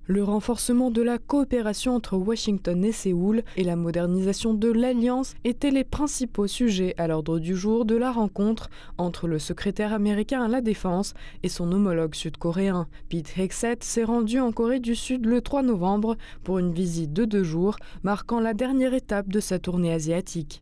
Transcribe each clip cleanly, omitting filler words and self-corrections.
Le renforcement de la coopération entre Washington et Séoul et la modernisation de l'alliance étaient les principaux sujets à l'ordre du jour de la rencontre entre le secrétaire américain à la Défense et son homologue sud-coréen. Pete Hegseth s'est rendu en Corée du Sud le 3 novembre pour une visite de 2 jours, marquant la dernière étape de sa tournée asiatique.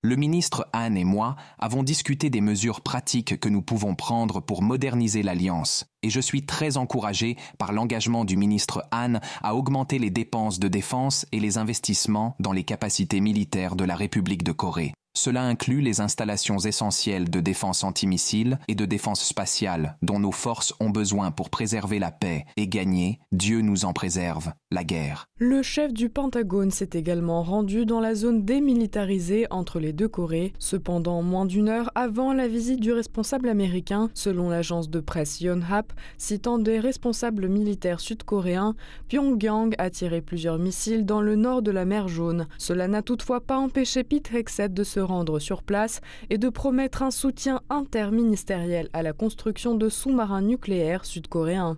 Le ministre Han et moi avons discuté des mesures pratiques que nous pouvons prendre pour moderniser l'Alliance, et je suis très encouragé par l'engagement du ministre Han à augmenter les dépenses de défense et les investissements dans les capacités militaires de la République de Corée. Cela inclut les installations essentielles de défense antimissiles et de défense spatiale dont nos forces ont besoin pour préserver la paix et gagner, Dieu nous en préserve, la guerre. Le chef du Pentagone s'est également rendu dans la zone démilitarisée entre les deux Corées, cependant moins d'une heure avant la visite du responsable américain, selon l'agence de presse Yonhap, citant des responsables militaires sud-coréens, Pyongyang a tiré plusieurs missiles dans le nord de la mer Jaune. Cela n'a toutefois pas empêché Pete Hegseth de se rendre sur place et de promettre un soutien interministériel à la construction de sous-marins nucléaires sud-coréens.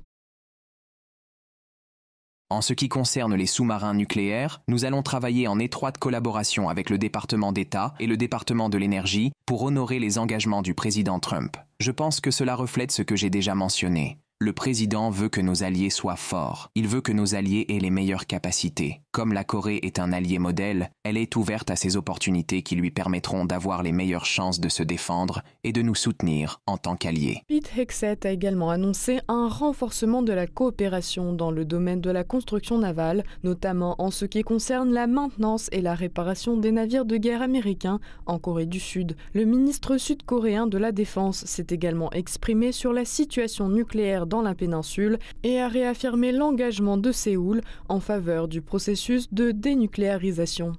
En ce qui concerne les sous-marins nucléaires, nous allons travailler en étroite collaboration avec le département d'État et le département de l'énergie pour honorer les engagements du président Trump. Je pense que cela reflète ce que j'ai déjà mentionné. Le président veut que nos alliés soient forts. Il veut que nos alliés aient les meilleures capacités. Comme la Corée est un allié modèle, elle est ouverte à ces opportunités qui lui permettront d'avoir les meilleures chances de se défendre et de nous soutenir en tant qu'alliés. Pete Hegseth a également annoncé un renforcement de la coopération dans le domaine de la construction navale, notamment en ce qui concerne la maintenance et la réparation des navires de guerre américains en Corée du Sud. Le ministre sud-coréen de la Défense s'est également exprimé sur la situation nucléaire dans la péninsule et a réaffirmé l'engagement de Séoul en faveur du processus de dénucléarisation.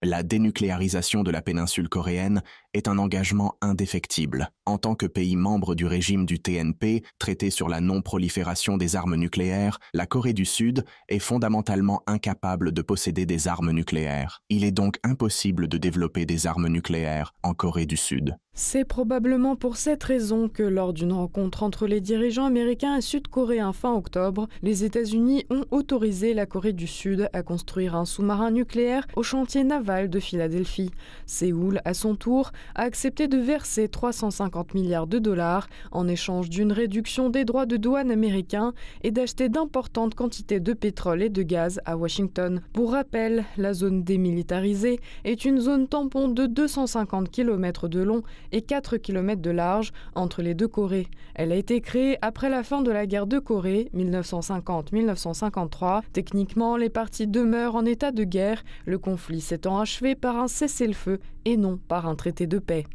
La dénucléarisation de la péninsule coréenne est un engagement indéfectible. En tant que pays membre du régime du TNP, traité sur la non-prolifération des armes nucléaires, la Corée du Sud est fondamentalement incapable de posséder des armes nucléaires. Il est donc impossible de développer des armes nucléaires en Corée du Sud. C'est probablement pour cette raison que lors d'une rencontre entre les dirigeants américains et sud-coréens fin octobre, les États-Unis ont autorisé la Corée du Sud à construire un sous-marin nucléaire au chantier naval de Philadelphie. Séoul, à son tour, a accepté de verser 350 milliards de dollars en échange d'une réduction des droits de douane américains et d'acheter d'importantes quantités de pétrole et de gaz à Washington. Pour rappel, la zone démilitarisée est une zone tampon de 250 km de long et 4 km de large entre les deux Corées. Elle a été créée après la fin de la guerre de Corée, 1950-1953. Techniquement, les parties demeurent en état de guerre, le conflit s'étant achevé par un cessez-le-feu et non par un traité de paix.